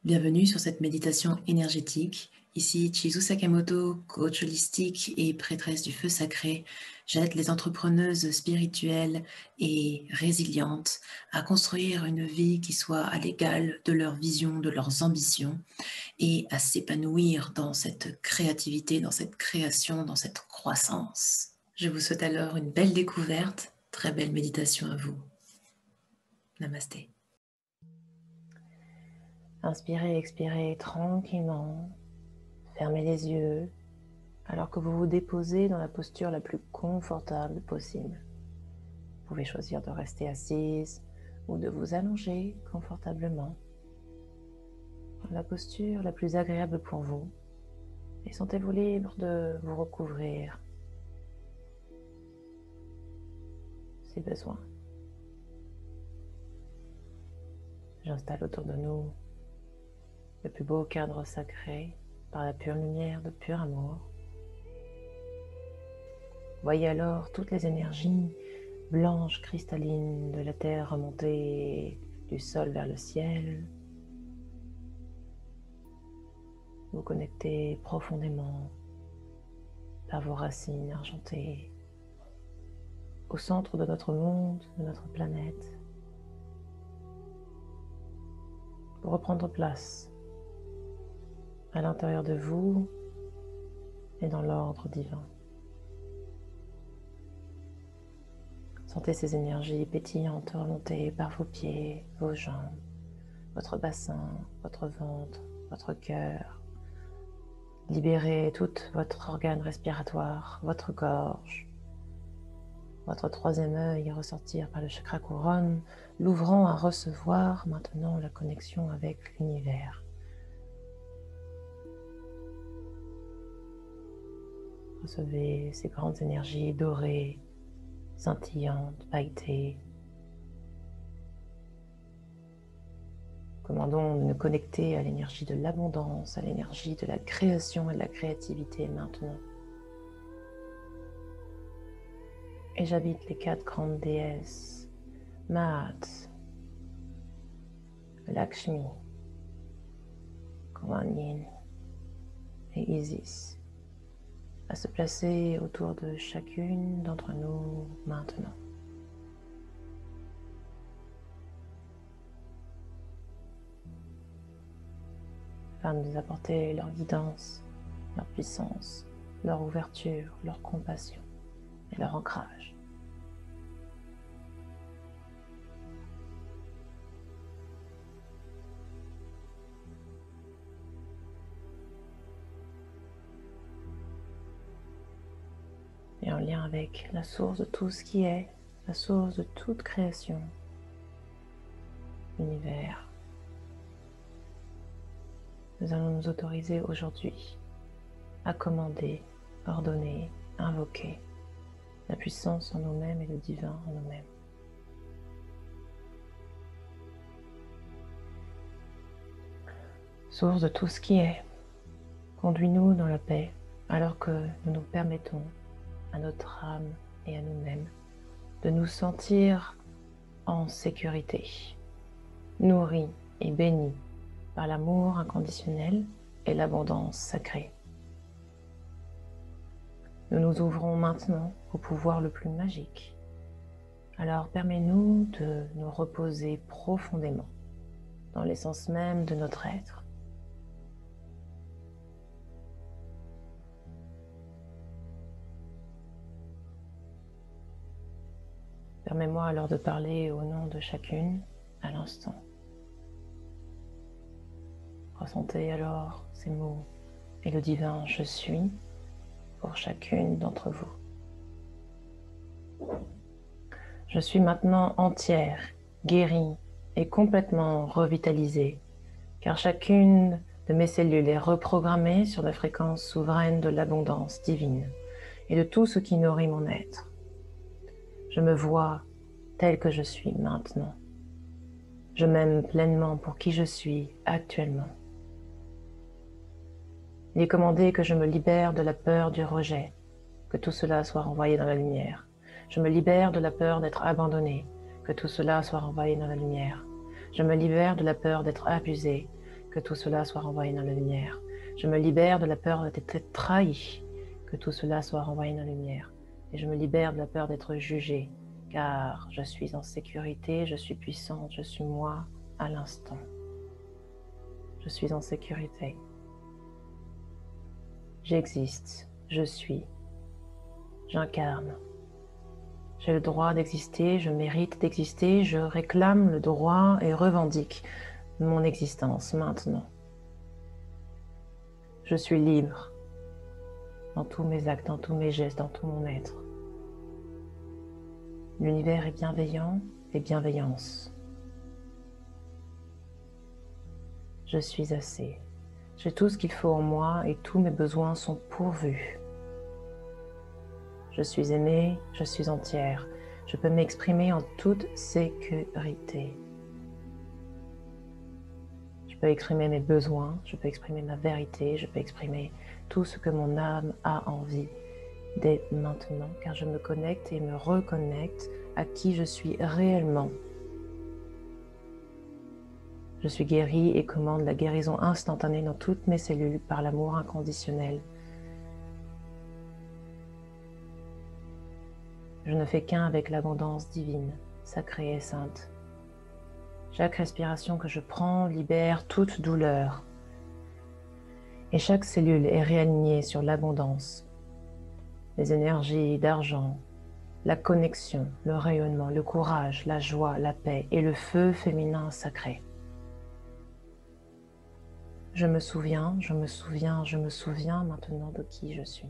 Bienvenue sur cette méditation énergétique. Ici Chizu Sakamoto, coach holistique et prêtresse du feu sacré. J'aide les entrepreneuses spirituelles et résilientes à construire une vie qui soit à l'égal de leur vision, de leurs ambitions et à s'épanouir dans cette créativité, dans cette création, dans cette croissance. Je vous souhaite alors une belle découverte, très belle méditation à vous. Namasté. Inspirez, expirez tranquillement. Fermez les yeux alors que vous vous déposez dans la posture la plus confortable possible. Vous pouvez choisir de rester assise ou de vous allonger confortablement dans la posture la plus agréable pour vous et sentez-vous libre de vous recouvrir si besoin. J'installe autour de nous le plus beau cadre sacré par la pure lumière de pur amour. Voyez alors toutes les énergies blanches cristallines de la terre remontée du sol vers le ciel. Vous connectez profondément par vos racines argentées au centre de notre monde, de notre planète, pour reprendre place à l'intérieur de vous et dans l'ordre divin. Sentez ces énergies pétillantes remonter par vos pieds, vos jambes, votre bassin, votre ventre, votre cœur. Libérez tout votre organe respiratoire, votre gorge, votre troisième œil et ressortir par le chakra couronne, l'ouvrant à recevoir maintenant la connexion avec l'univers. Recevez ces grandes énergies dorées, scintillantes, pailletées. Commandons de nous connecter à l'énergie de l'abondance, à l'énergie de la création et de la créativité maintenant. Et j'habite les 4 grandes déesses, Maat, Lakshmi, Kuan Yin et Isis, à se placer autour de chacune d'entre nous maintenant. Afin de nous apporter leur guidance, leur puissance, leur ouverture, leur compassion et leur ancrage. Et en lien avec la source de tout ce qui est, la source de toute création, l'univers, nous allons nous autoriser aujourd'hui à commander, ordonner, invoquer la puissance en nous-mêmes et le divin en nous-mêmes. Source de tout ce qui est, conduis-nous dans la paix alors que nous nous permettons à notre âme et à nous-mêmes de nous sentir en sécurité, nourris et bénis par l'amour inconditionnel et l'abondance sacrée. Nous nous ouvrons maintenant au pouvoir le plus magique. Alors permets-nous de nous reposer profondément dans l'essence même de notre être. Permets-moi alors de parler au nom de chacune à l'instant. Ressentez alors ces mots et le divin « Je suis » pour chacune d'entre vous. Je suis maintenant entière, guérie et complètement revitalisée, car chacune de mes cellules est reprogrammée sur la fréquence souveraine de l'abondance divine et de tout ce qui nourrit mon être. Je me vois tel que je suis maintenant. Je m'aime pleinement pour qui je suis actuellement. Il est commandé que je me libère de la peur du rejet, que tout cela soit renvoyé dans la lumière. Je me libère de la peur d'être abandonné, que tout cela soit renvoyé dans la lumière. Je me libère de la peur d'être abusé, Que tout cela soit renvoyé dans la lumière. Je me libère de la peur d'être trahi. Que tout cela soit renvoyé dans la lumière. Et je me libère de la peur d'être jugée, car je suis en sécurité, je suis puissante, je suis moi à l'instant. Je suis en sécurité. J'existe, je suis, j'incarne. J'ai le droit d'exister, je mérite d'exister, je réclame le droit et revendique mon existence maintenant. Je suis libre dans tous mes actes, dans tous mes gestes, dans tout mon être. L'univers est bienveillant et bienveillance. Je suis assez. J'ai tout ce qu'il faut en moi et tous mes besoins sont pourvus. Je suis aimée, je suis entière. Je peux m'exprimer en toute sécurité. Je peux exprimer mes besoins, je peux exprimer ma vérité, je peux exprimer tout ce que mon âme a envie dès maintenant, car je me connecte et me reconnecte à qui je suis réellement. Je suis guérie et commande la guérison instantanée dans toutes mes cellules par l'amour inconditionnel. Je ne fais qu'un avec l'abondance divine, sacrée et sainte. Chaque respiration que je prends libère toute douleur. Et chaque cellule est réalignée sur l'abondance, les énergies d'argent, la connexion, le rayonnement, le courage, la joie, la paix et le feu féminin sacré. Je me souviens maintenant de qui je suis.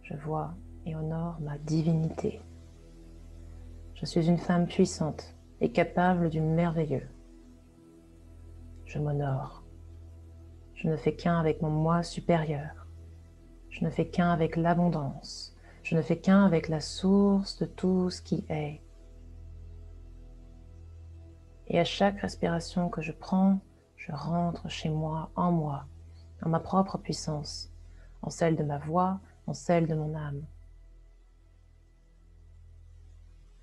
Je vois et honore ma divinité. Je suis une femme puissante et capable du merveilleux. Je m'honore. Je ne fais qu'un avec mon moi supérieur. Je ne fais qu'un avec l'abondance. Je ne fais qu'un avec la source de tout ce qui est. Et à chaque respiration que je prends, je rentre chez moi, en ma propre puissance, en celle de ma voix, en celle de mon âme.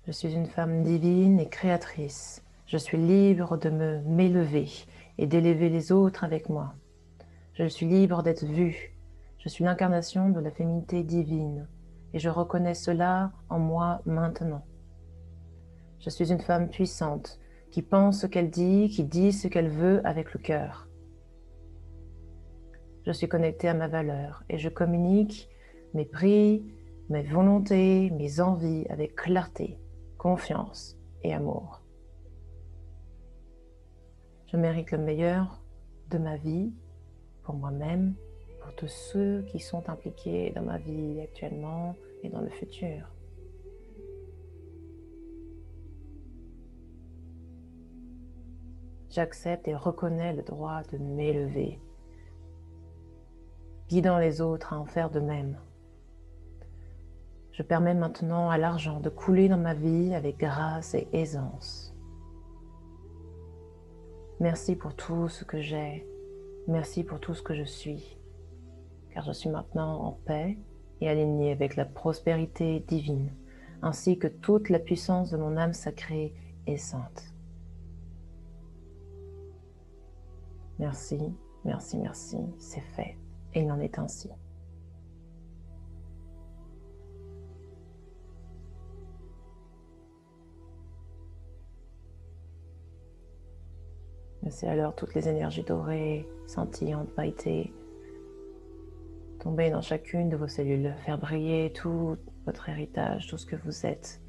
Je suis une femme divine et créatrice. Je suis libre de m'élever et d'élever les autres avec moi. Je suis libre d'être vue. Je suis l'incarnation de la féminité divine et je reconnais cela en moi maintenant. Je suis une femme puissante qui pense ce qu'elle dit, qui dit ce qu'elle veut avec le cœur. Je suis connectée à ma valeur et je communique mes prix, mes volontés, mes envies avec clarté, confiance et amour. Je mérite le meilleur de ma vie pour moi-même, pour tous ceux qui sont impliqués dans ma vie actuellement et dans le futur. J'accepte et reconnais le droit de m'élever, guidant les autres à en faire de même. Je permets maintenant à l'argent de couler dans ma vie avec grâce et aisance. Merci pour tout ce que j'ai, merci pour tout ce que je suis, car je suis maintenant en paix et alignée avec la prospérité divine, ainsi que toute la puissance de mon âme sacrée et sainte. Merci, merci, merci, c'est fait, et il en est ainsi. Laissez alors toutes les énergies dorées, scintillantes, pailletées, tomber dans chacune de vos cellules, faire briller tout votre héritage, tout ce que vous êtes.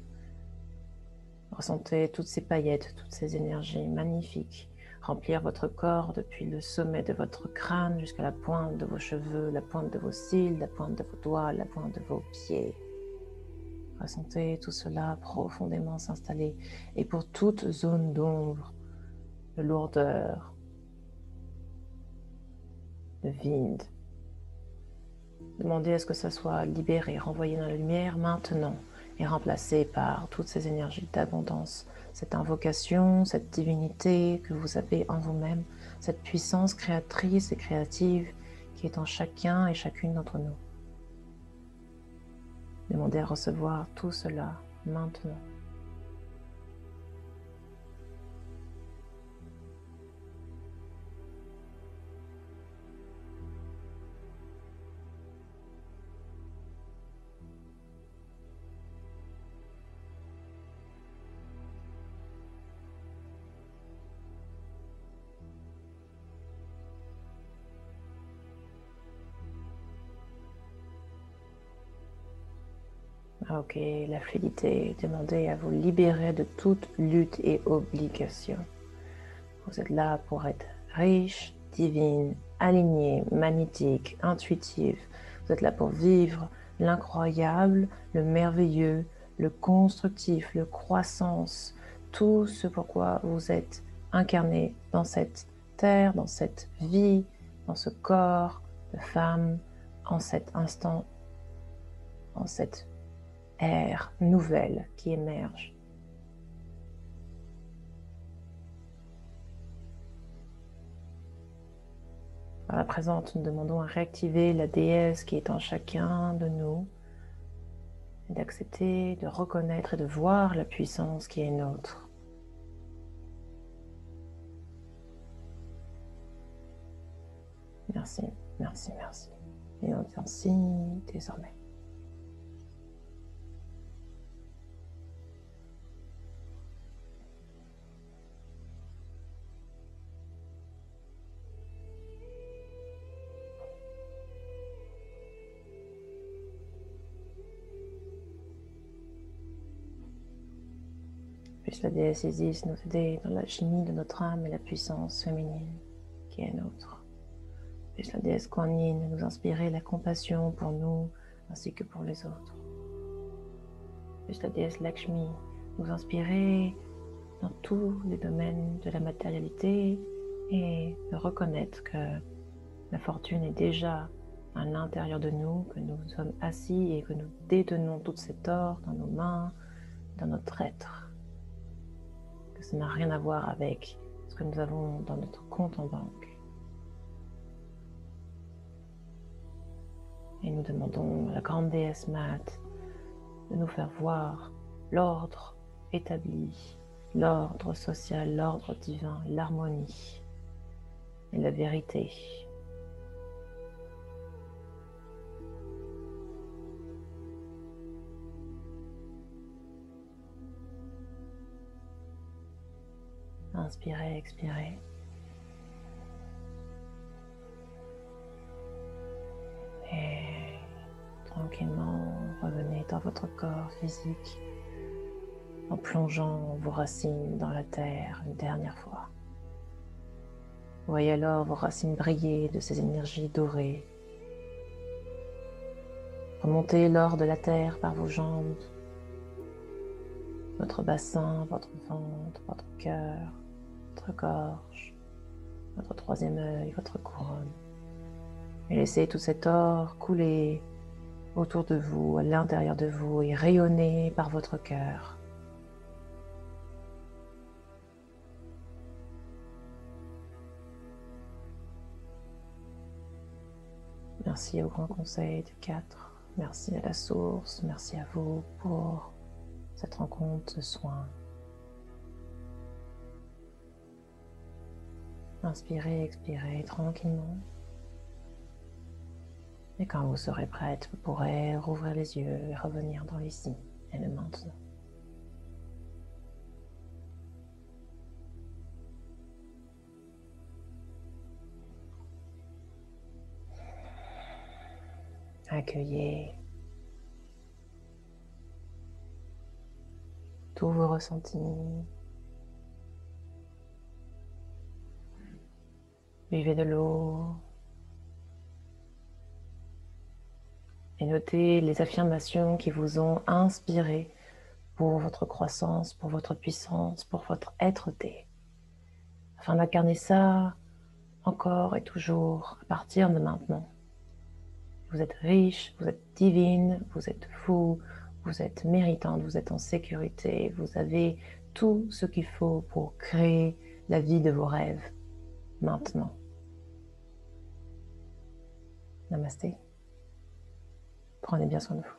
Ressentez toutes ces paillettes, toutes ces énergies magnifiques remplir votre corps depuis le sommet de votre crâne jusqu'à la pointe de vos cheveux, la pointe de vos cils, la pointe de vos doigts, la pointe de vos pieds. Ressentez tout cela profondément s'installer. Et pour toute zone d'ombre, de lourdeur, de vide, demandez à ce que ça soit libéré, renvoyé dans la lumière maintenant et remplacé par toutes ces énergies d'abondance, cette invocation, cette divinité que vous avez en vous-même, cette puissance créatrice et créative qui est en chacun et chacune d'entre nous. Demandez à recevoir tout cela maintenant. Ok, la fluidité, demandez à vous libérer de toute lutte et obligation. Vous êtes là pour être riche, divine, alignée, magnétique, intuitive. Vous êtes là pour vivre l'incroyable, le merveilleux, le constructif, le croissance, tout ce pourquoi vous êtes incarné dans cette terre, dans cette vie, dans ce corps de femme, en cet instant, en cette ère nouvelle qui émerge. À la présente, nous demandons à réactiver la déesse qui est en chacun de nous et d'accepter, de reconnaître et de voir la puissance qui est nôtre. Merci, merci, merci. Et on dit ainsi désormais. Puisse la déesse Isis nous aider dans l'alchimie de notre âme et la puissance féminine qui est nôtre. Puisse la déesse Kuan Yin nous inspirer la compassion pour nous ainsi que pour les autres. Puisse la déesse Lakshmi nous inspirer dans tous les domaines de la matérialité et de reconnaître que la fortune est déjà à l'intérieur de nous, que nous sommes assis et que nous détenons tout cet or dans nos mains, dans notre être. Que ça n'a rien à voir avec ce que nous avons dans notre compte en banque. Et nous demandons à la grande déesse Mat de nous faire voir l'ordre établi, l'ordre social, l'ordre divin, l'harmonie et la vérité. Inspirez, expirez. Et tranquillement, revenez dans votre corps physique en plongeant vos racines dans la terre une dernière fois. Voyez alors vos racines briller de ces énergies dorées. Remontez l'or de la terre par vos jambes, votre bassin, votre ventre, votre cœur, votre gorge, votre troisième œil, votre couronne. Et laissez tout cet or couler autour de vous, à l'intérieur de vous et rayonner par votre cœur. Merci au Grand Conseil du 4. Merci à la source. Merci à vous pour cette rencontre, ce soin. Inspirez, expirez tranquillement. Et quand vous serez prête, vous pourrez rouvrir les yeux et revenir dans l'ici et le maintenant. Accueillez tous vos ressentis. Buvez de l'eau. Et notez les affirmations qui vous ont inspiré pour votre croissance, pour votre puissance, pour votre être-té. Afin d'incarner ça encore et toujours à partir de maintenant. Vous êtes riche, vous êtes divine, vous êtes fou, vous êtes méritante, vous êtes en sécurité, vous avez tout ce qu'il faut pour créer la vie de vos rêves maintenant. Namasté. Prenez bien soin de vous.